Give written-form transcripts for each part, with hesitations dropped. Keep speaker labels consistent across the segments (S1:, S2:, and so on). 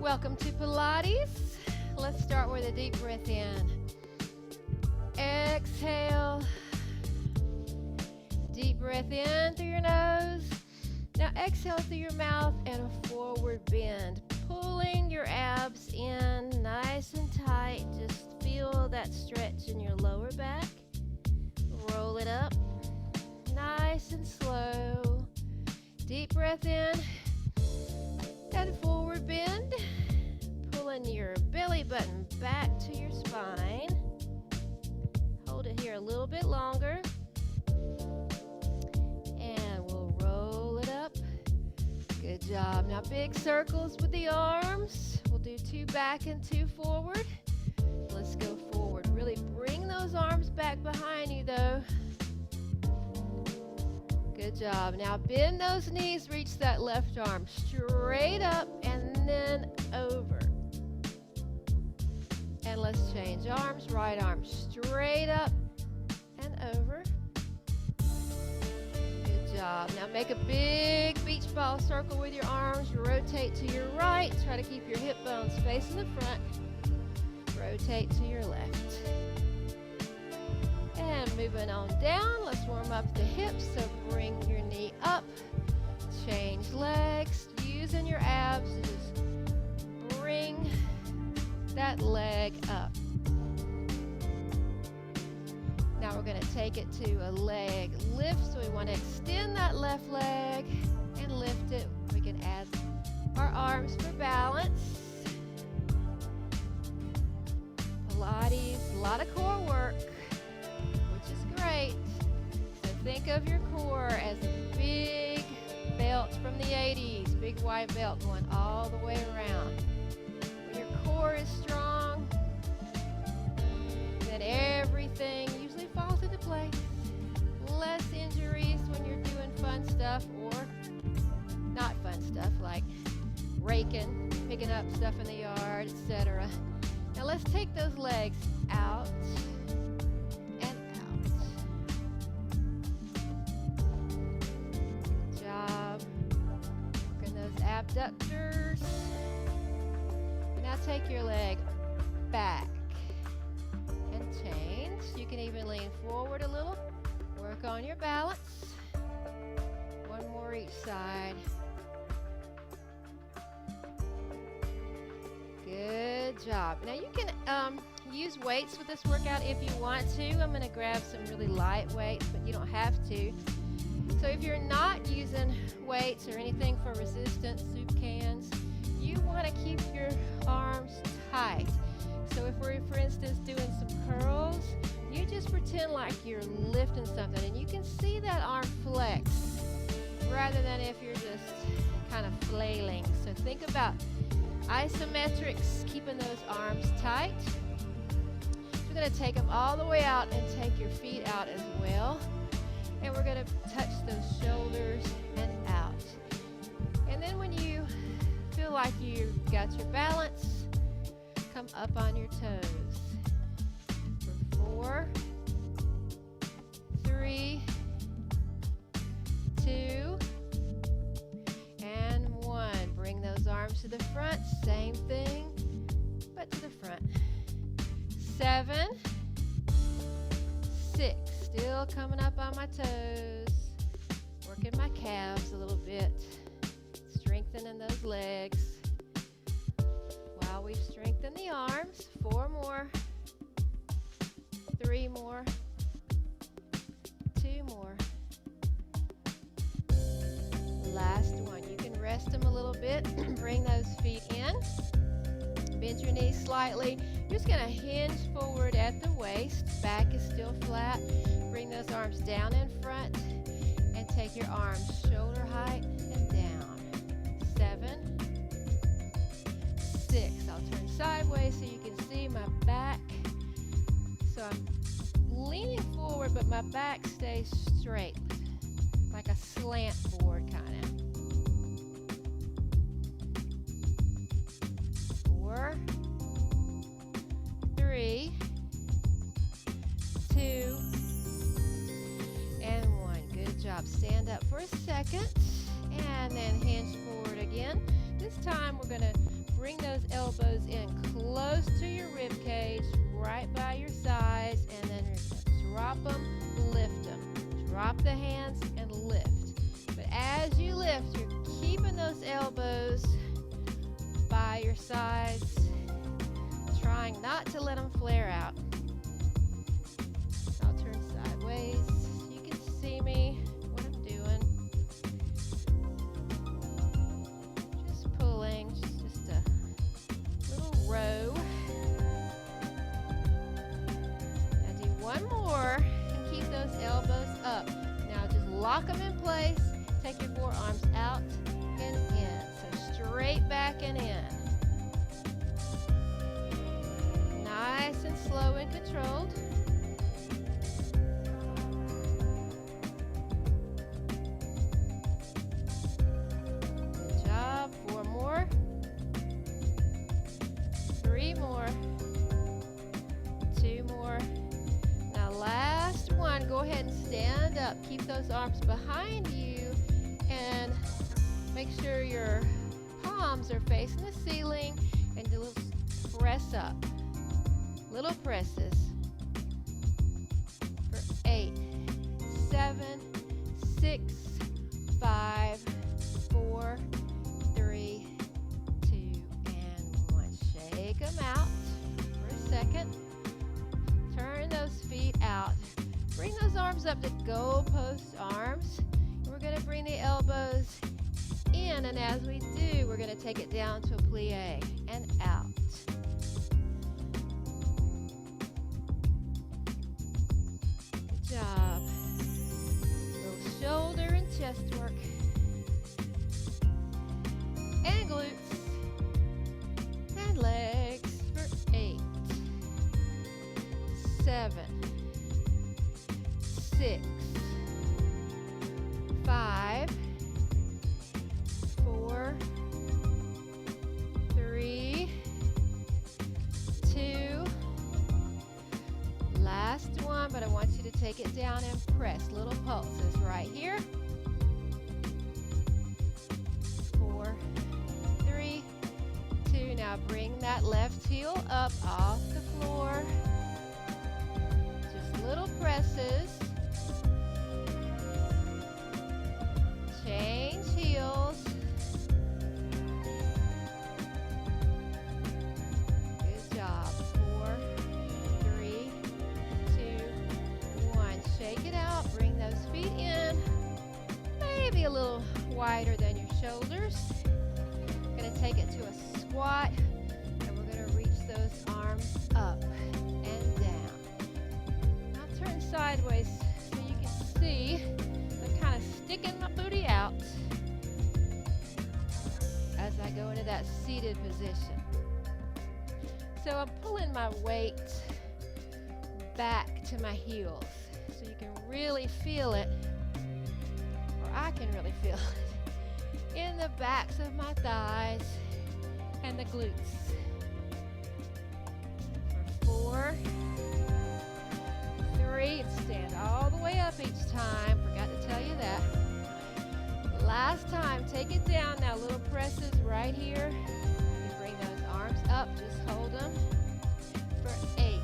S1: Welcome to Pilates. Let's start with a deep breath in. Exhale. Deep breath in through your nose. Now exhale through your mouth and a forward bend. Pulling your abs in nice and tight. Just feel that stretch in your lower back. Roll it up. Nice and slow. Deep breath in and forward bend. Pulling your belly button back to your spine. Hold it here a little bit longer. And we'll roll it up. Good job. Now big circles with the arms. We'll do 2 back and 2 forward. Let's go forward. Really bring those arms back behind you though. Good job. Now bend those knees, reach that left arm straight up and then over. And let's change arms. Right arm straight up and over. Good job. Now make a big beach ball circle with your arms. Rotate to your right. Try to keep your hip bones facing the front. Rotate to your left. And moving on down, let's warm up the hips. So bring your knee up. Change legs. Using your abs to just bring that leg up. Now we're going to take it to a leg lift. So we want to extend that left leg and lift it. We can add our arms for balance. Pilates, a lot of core work, which is great. So think of your core as a big belt from the 80s, big wide belt going all the way around. When your core is strong, then everything usually falls into place. Less injuries when you're doing fun stuff or not fun stuff like raking, picking up stuff in the yard, etc. Now let's take those legs out and out. Good job. Working those abductors. Now take your leg back and change. You can even lean forward a little. Work on your balance. One more each side. Good job. Now you can use weights with this workout if you want to. I'm going to grab some really light weights, but you don't have to. So if you're not using weights or anything for resistance, soup cans, you want to keep your arms tight. So if we're, for instance, doing some curls, you just pretend like you're lifting something and you can see that arm flex rather than if you're just kind of flailing. So think about isometrics, keeping those arms tight. We're going to take them all the way out and take your feet out as well. And we're going to touch those shoulders and out. And then when you feel like you've got your balance, come up on your toes. For 4, 3, 2, and 1. Bring those arms to the front. Same thing, but to the front. 7, 6. Still coming up on my toes. Working my calves a little bit. Strengthening those legs. While we've strengthened the arms. 4 more. 3 more. 2 more. Last one. You can rest them a little bit. Bring those feet in. Bend your knees slightly. You're just going to hinge forward at the waist. Back is still flat. Bring those arms down in front and take your arms shoulder height and down. 7, 6. I'll turn sideways so you can see my back. So I'm leaning forward, but my back stays straight, like a slant board kind of. 4, 3, 2, and 1. Good job. Stand up for a second and then hinge forward again. This time we're going to bring those to your rib cage, right by your sides, and then you're going to drop them, lift them. Drop the hands and lift. But as you lift, you're keeping those elbows by your sides, trying not to let them flare out. I'll turn sideways. You can see me, what I'm doing. Just pulling, just a little row. Now do one more and keep those elbows up. Now just lock them in place. Take your forearms out and in. So straight back and in. Nice and slow and controlled. Good job. 4 more. 3 more. 2 more. Now last one. Go ahead and stand up. Keep those arms behind you and make sure your palms are facing the ceiling and do a little press up. Little presses for 8, 7, 6, 5, 4, 3, 2, and 1. Shake them out for a second. Turn those feet out. Bring those arms up to goalpost arms. We're going to bring the elbows in, and as we do, we're going to take it down to a plie and out. Good job. Little shoulder and chest work. And glutes. And legs for 8, 7, 6, 5, 4, 3, 2, last one, but I want you to take it down and press. Little pulses right here. 4, 3, 2. Now bring that left heel up off the floor. Just little presses. Change heels. Good job. 4, 3, 2, 1. Shake it out. Bring those feet in. Maybe a little wider than your shoulders. Going to take it to a squat, and we're going to reach those arms up and down. Now turn sideways so you can see. I'm kind of sticking my booty out as I go into that seated position. So I'm pulling my weight back to my heels so you can really feel it, or I can really feel it, in the backs of my thighs and the glutes. For 4, 3, and stand all the way up each time. Forgot to tell you that. Last time, take it down. Now little presses right here. You bring those arms up, just hold them. For 8,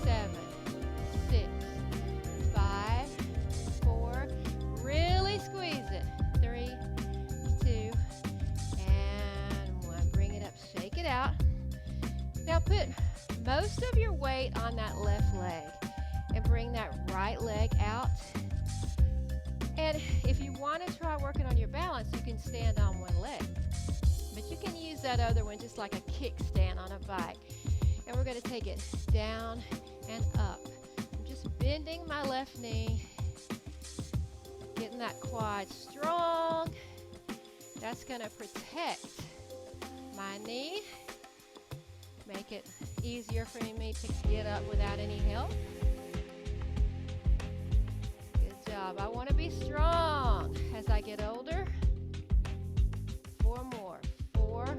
S1: 7, 6, 5, 4. Really squeeze it. 3, 2, and 1. Bring it up, shake it out. Now put most of your weight on that left leg and bring that right leg out. And if you want to try working on your balance, you can stand on one leg. But you can use that other one just like a kickstand on a bike. And we're going to take it down and up. I'm just bending my left knee, getting that quad strong. That's going to protect my knee, make it easier for me to get up without any help. I want to be strong as I get older. 4 more. 4,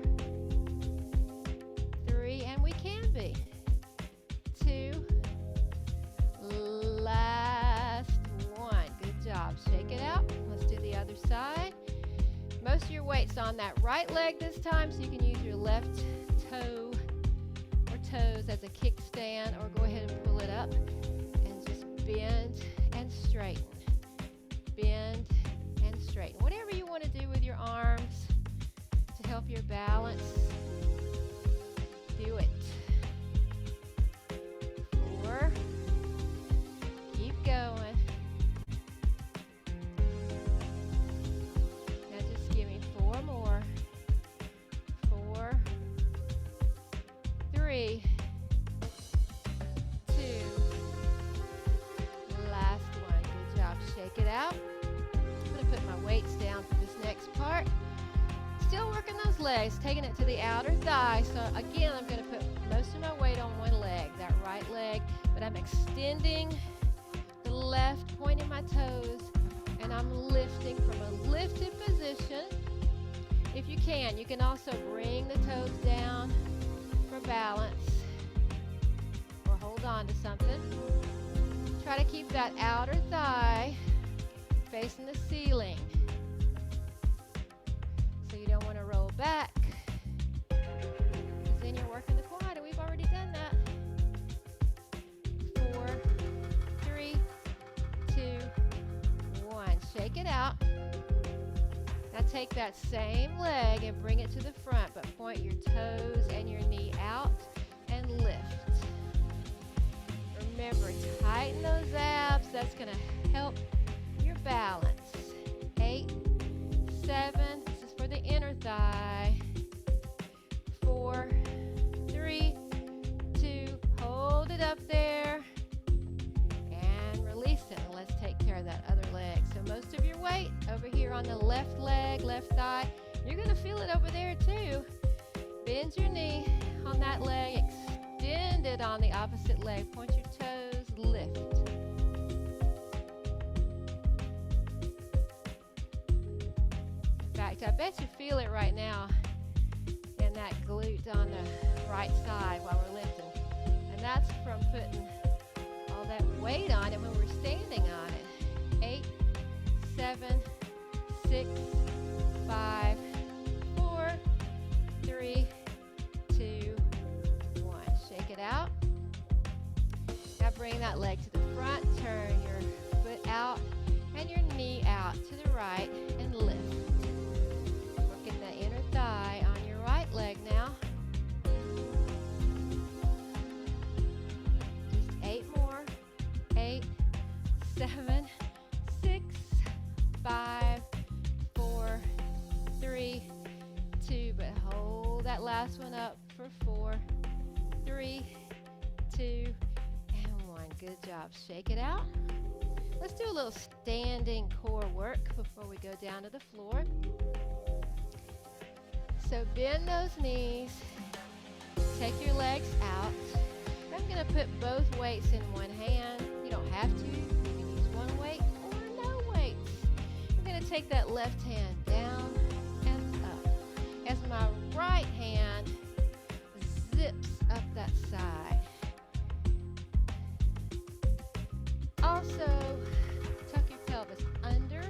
S1: 3, and we can be. 2, last 1. Good job. Shake it out. Let's do the other side. Most of your weight's on that right leg this time, so you can use your left toe or toes as a kickstand, or go ahead and pull it up and just bend and straighten. Bend and straighten. Whatever you want to do with your arms to help your balance, do it. 4. Keep going. Now just give me 4 more. 4, 3, 2, last one. Good job. Shake it out. I'm going to put my weights down for this next part. Still working those legs, taking it to the outer thigh. So again, I'm going to put most of my weight on one leg, that right leg, but I'm extending the left, pointing my toes, and I'm lifting from a lifted position. If you can also bring the toes down for balance, or hold on to something. Try to keep that outer thigh facing the ceiling. So you don't want to roll back, because then you're working the quad, and we've already done that. 4, 3, 2, 1. Shake it out. Now take that same leg and bring it to the front, but point your toes and your knee out and lift. Remember, tighten those abs. That's going to help your balance. 8, 7, this is for the inner thigh. 4, 3, 2, hold it up there, and release it. And let's take care of that other leg. So most of your weight over here on the left leg, left thigh. You're going to feel it over there too. Bend your knee on that leg, extend it on the opposite leg. Point your toes, lift. In fact, I bet you feel it right now in that glute on the right side while we're lifting. And that's from putting all that weight on it when we're standing on it. 8, 7, 6, 5, 4, 3, 2, 1. Shake it out. Now bring that leg to the front. Turn your foot out and your knee out to the right and lift. Working the inner thigh on your right leg now. Just 8 more. 8, 7, 6, 5, 4, 3, 2, but hold that last one up for 4, 3, 2, and 1. Good job. Shake it out. Let's do a little standing core work before we go down to the floor. So bend those knees. Take your legs out. I'm going to put both weights in one hand. You don't have to. You can use one weight or no weights. I'm going to take that left hand down and up as my right hand zips up that side. Also, tuck your pelvis under.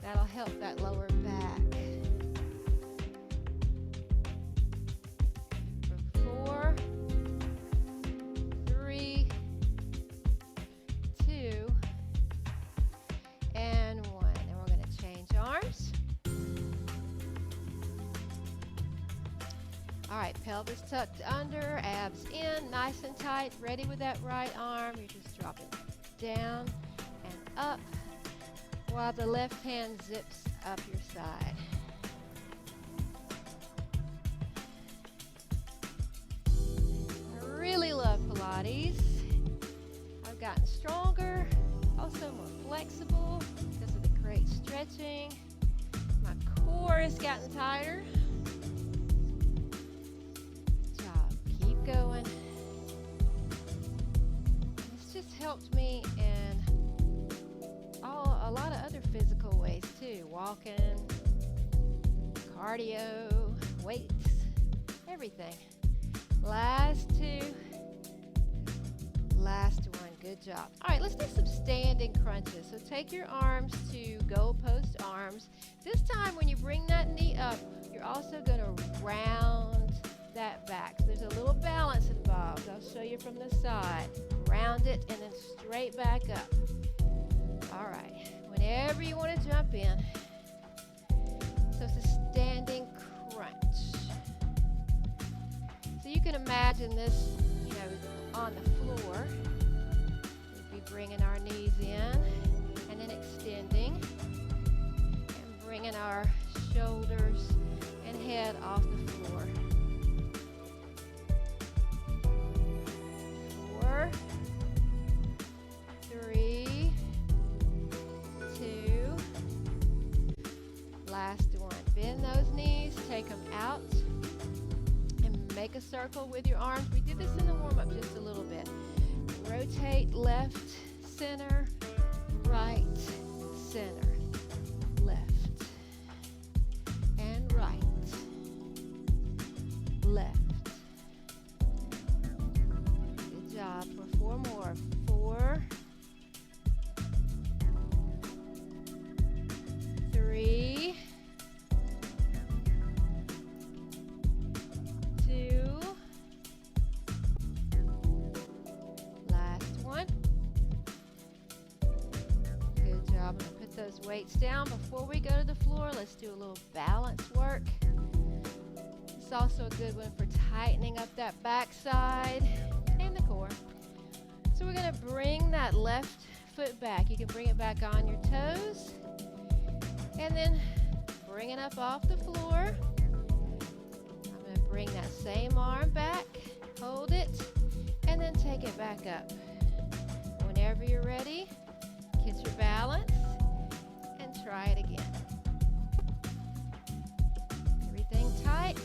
S1: That'll help that lower back. For 4, 3, 2, and 1. And we're going to change arms. All right, pelvis tucked under, abs in, nice and tight. Ready with that right arm. You're just dropping down and up while the left hand zips up your side. I really love Pilates. I've gotten stronger, also more flexible because of the great stretching. My core has gotten tighter. Good job. Keep going. It's just helped me in a lot of other physical ways too. Walking, cardio, weights, everything. Last 2. Last one. Good job. All right, let's do some standing crunches. So take your arms to goalpost arms. This time when you bring that knee up, you're also going to round that back. So there's a little balance in you from the side. Round it and then straight back up. All right, whenever you want to jump in. So it's a standing crunch. So you can imagine this, on the floor. We'd be bringing our knees in and then extending and bringing our shoulders and head off the floor. 4, 3, 2, last one. Bend those knees, take them out, and make a circle with your arms. We did this in the warm-up just a little bit. Rotate left, center, right, center, left, and right, left. Good job. For 4 more. 4, 3, 2, last one. Good job. I'm going to put those weights down. Before we go to the floor, let's do a little balance work. It's also a good one for tightening up that back side and the core. So we're going to bring that left foot back. You can bring it back on your toes. And then bring it up off the floor. I'm going to bring that same arm back, hold it, and then take it back up. Whenever you're ready, get your balance and try it again. Everything tight.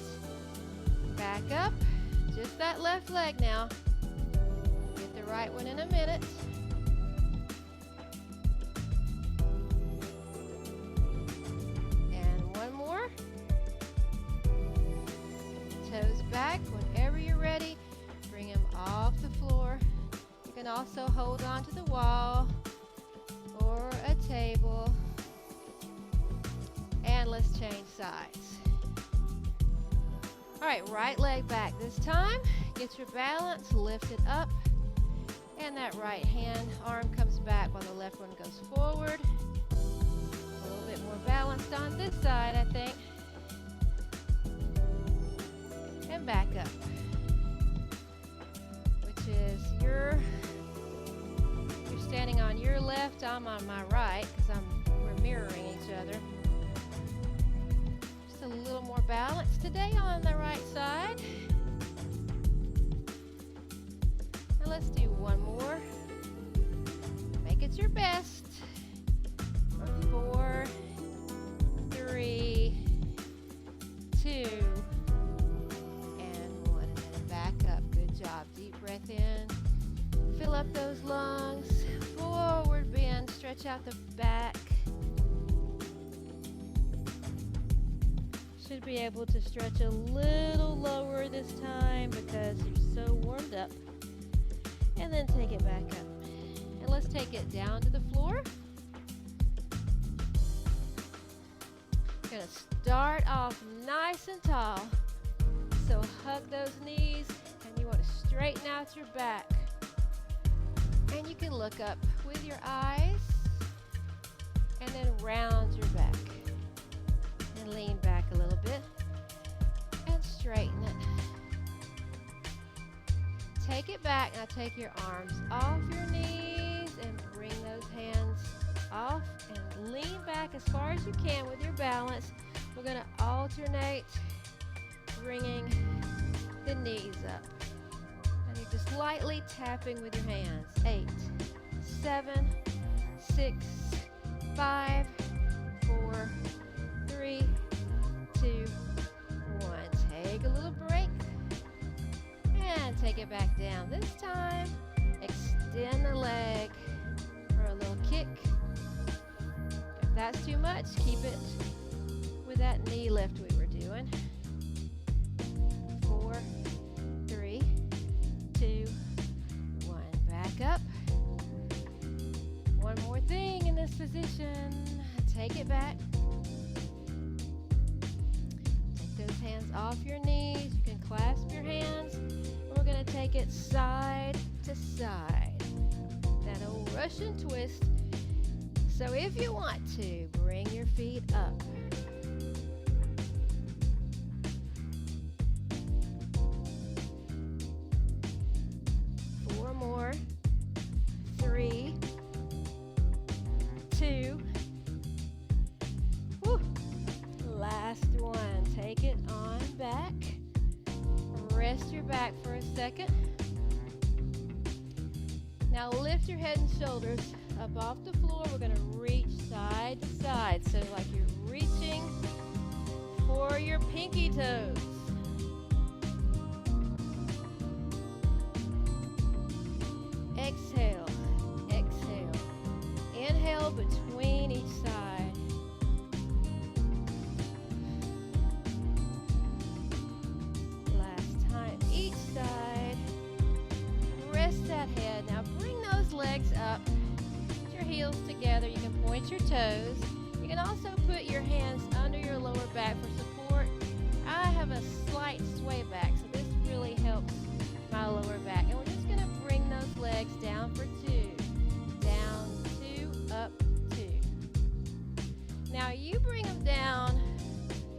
S1: Back up. Just that left leg now. Get the right one in a minute. Toes back. Whenever you're ready, bring them off the floor. You can also hold on to the wall or a table. And let's change sides. All right, right leg back this time. Get your balance, lift it up, and that right hand arm comes back while the left one goes forward. A little bit more balanced on this side, I think. And back up, which is you're standing on your left, I'm on my right, because we're mirroring each other. Just a little more balance today on the right side. Now let's do one more. Make it your best. 4, 3, 2, deep breath in, fill up those lungs, forward bend, stretch out the back. Should be able to stretch a little lower this time because you're so warmed up. And then take it back up. And let's take it down to the floor. You're going to start off nice and tall. So hug those knees. You want to straighten out your back. And you can look up with your eyes and then round your back. And lean back a little bit and straighten it. Take it back. Now take your arms off your knees and bring those hands off and lean back as far as you can with your balance. We're going to alternate bringing the knees up. Just lightly tapping with your hands. 8, 7, 6, 5, 4, 3, 2, 1. Take a little break and take it back down. This time, extend the leg for a little kick. If that's too much, keep it with that knee lift we were doing. 4, 3, 2, 1. Back up. One more thing in this position. Take it back. Take those hands off your knees. You can clasp your hands. We're going to take take it side to side. That old Russian twist. So if you want to, bring your feet up. Four more. 3, 2. Whew. Last one. Take it on back. Rest your back for a second. Now lift your head and shoulders up off the floor. We're going to reach side to side. So like you're reaching for your pinky toes. Exhale, exhale. Inhale between each side. Last time, each side. Rest that head. Now bring those legs up. Put your heels together. You can point your toes. You can also put your hands under your lower back for support. I have a slight sway back, so this really helps my lower back. And we're just going to bring those legs down for 2. Down, 2, up, 2. Now you bring them down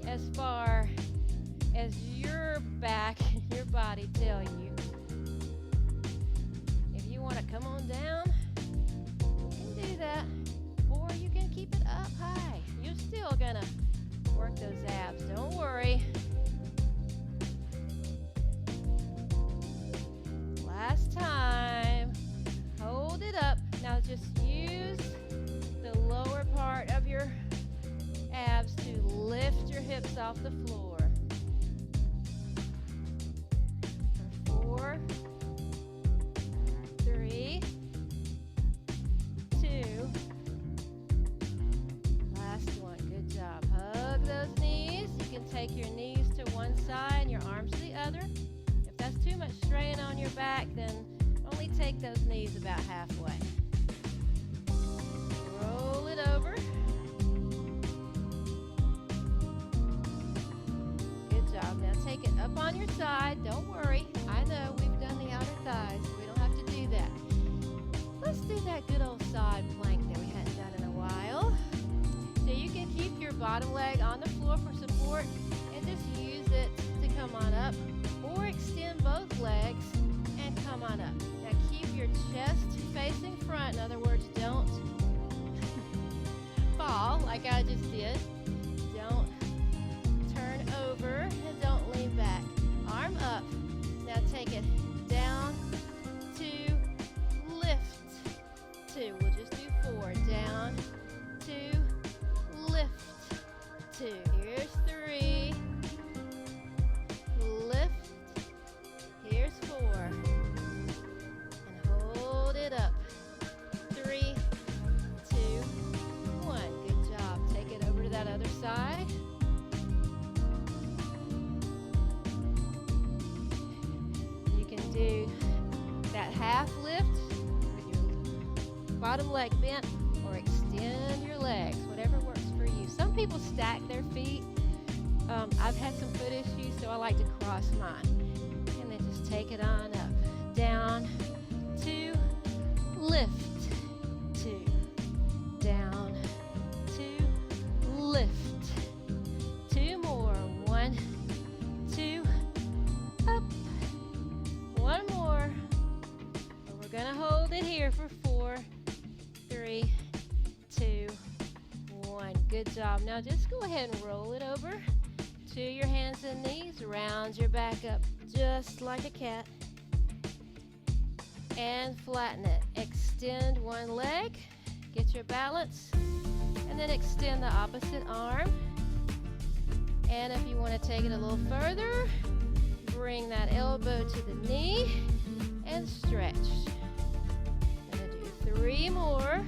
S1: as far as your back, your body tell you. If you want to come on down, you can do that. Or you can keep it up high. You're still going to work those abs. Don't worry. Last time. Hold it up. Now just use the lower part of your abs to lift your hips off the floor. For 4, 3, 2. Last one. Good job. Hug those knees. You can take your knees to one side and your arms to the other. If that's too much strain on your back, then only take those knees about halfway. Roll it over. Good job. Now take it up on your side. Don't worry. I know we've done the outer thighs. We don't have to do that. Let's do that good old side plank that we hadn't done in a while. So you can keep your bottom leg on the floor for support and just use it to come on up, or extend both legs and come on up. Now keep your chest facing front. In other words, don't fall like I just did. Don't turn over and don't lean back. Arm up. Now take it down, 2, lift, 2. We'll just do 4. Down, 2, lift, 2. Here's 3. Lift. Here's 4. And hold it up. 3, 2, 1. Good job. Take it over to that other side. You can do that half lift with your bottom leg bent, or extend your legs, whatever works for you. Some people stack their feet. I've had some foot issues, so I like to cross mine. And then just take it on up. Down, 2, lift, 2. Down, 2, lift. 2 more. 1, 2, up. 1 more. And we're going to hold it here for 4, 3, 2, 1. Good job. Now just go ahead and roll it over to your hands and knees. Round your back up just like a cat. And flatten it. Extend one leg. Get your balance. And then extend the opposite arm. And if you want to take it a little further, bring that elbow to the knee and stretch. I'm going to do 3 more.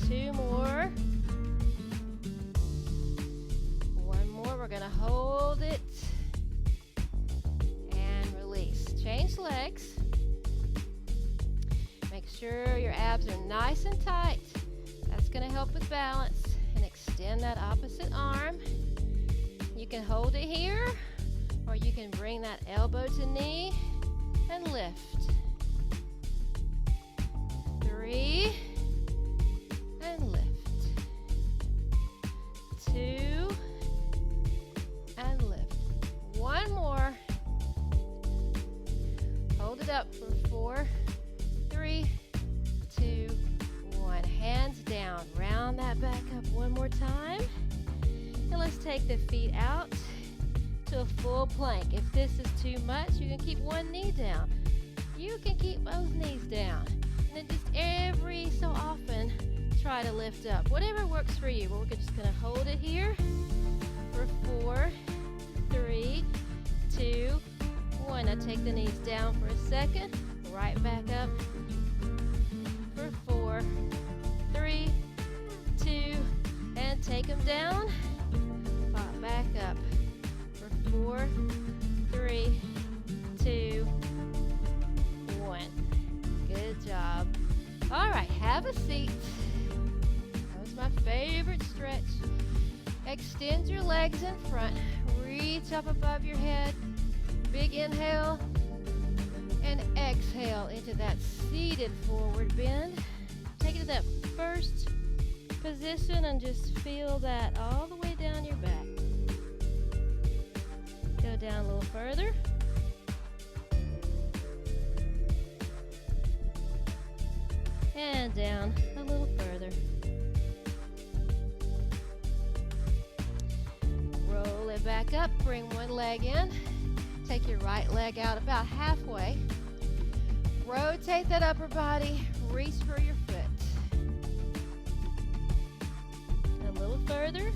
S1: 2 more. 1 more. We're going to hold it and release. Change legs. Make sure your abs are nice and tight. That's going to help with balance. And extend that opposite arm. You can hold it here, you can bring that elbow to knee and lift. 3 and lift. 2 and lift. One more. Hold it up for 4, 3, 2, 1. Hands down. Round that back up one more time. And let's take the feet out to a full plank. If this is too much, you can keep one knee down. You can keep both knees down. And then just every so often, try to lift up. Whatever works for you. But we're just going to hold it here for 4, 3, 2, 1. Now take the knees down for a second. Right back up for 4, 3, 2, and take them down. Pop back up for 4, 3, 2, 1. Good job. All right, have a seat. That was my favorite stretch. Extend your legs in front. Reach up above your head. Big inhale and exhale into that seated forward bend. Take it to that first position and just feel that all the way down your back. Go down a little further. And down a little further. Roll it back up, bring one leg in. Take your right leg out about halfway. Rotate that upper body, reach for your foot. A little further.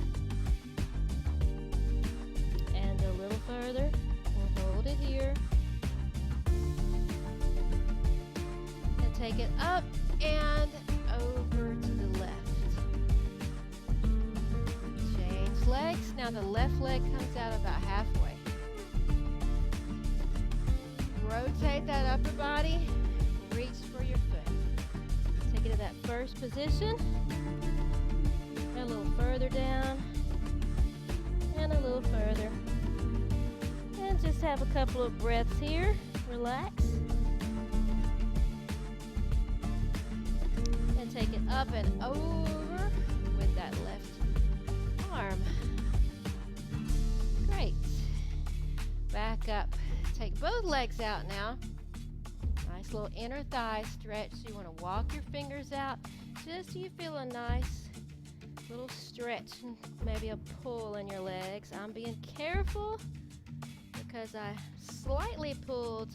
S1: And a little further. We'll hold it here. And take it up and over to the left. Change legs. Now the left leg comes out about halfway. Rotate that upper body, reach for your foot. Take it to that first position, a little further down, and a little further. And just have a couple of breaths here, relax. And take it up and over with that left arm. Great. Back up. Take both legs out now. Nice little inner thigh stretch. You want to walk your fingers out just so you feel a nice little stretch and maybe a pull in your legs. I'm being careful because I slightly pulled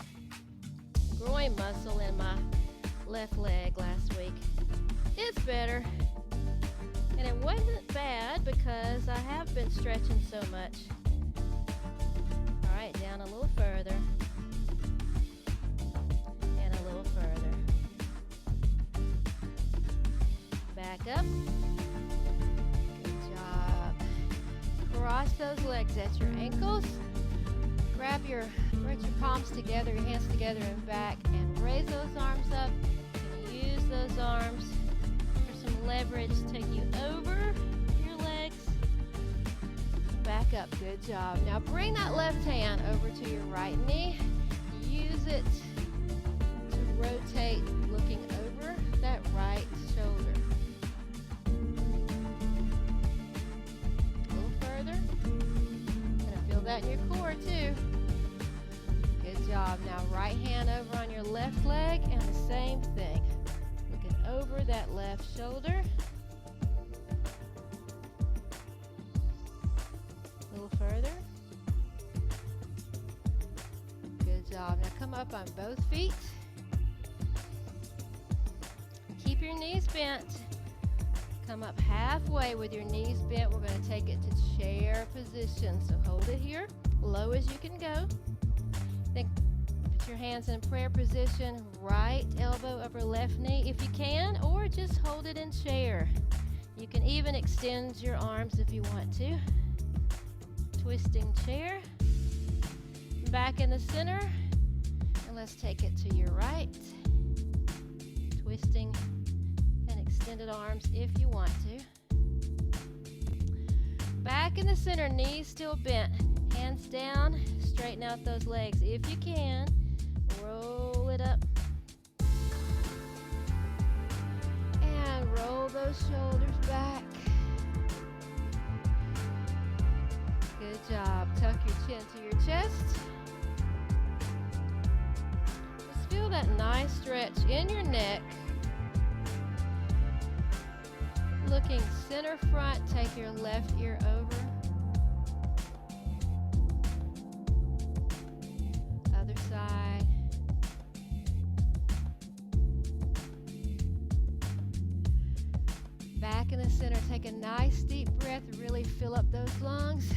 S1: the groin muscle in my left leg last week. It's better. And it wasn't bad because I have been stretching so much. All right, down a little further. And a little further. Back up. Good job. Cross those legs at your ankles. Bring your palms together, your hands together and back, and raise those arms up. You can use those arms for some leverage to take you over your legs. Back up, good job. Now bring that left hand over to your right knee. Use it to rotate, looking over that right shoulder. A little further. Gonna feel that in your core too. Good job. Now right hand over on your left leg and the same thing. Looking over that left shoulder. A little further. Good job. Now come up on both feet. Keep your knees bent. Come up halfway with your knees bent. We're going to take it to chair position. So hold it here, low as you can go. Then put your hands in prayer position, right elbow over left knee if you can, or just hold it in chair. You can even extend your arms if you want to. Twisting chair. Back in the center. And let's take it to your right. Twisting and extended arms if you want to. Back in the center, knees still bent. Hands hands down, straighten out those legs if you can. Roll it up. And roll those shoulders back. Good job. Tuck your chin to your chest. Just feel that nice stretch in your neck. Looking center front, take your left ear over. Other side. Back in the center, take a nice deep breath, really fill up those lungs.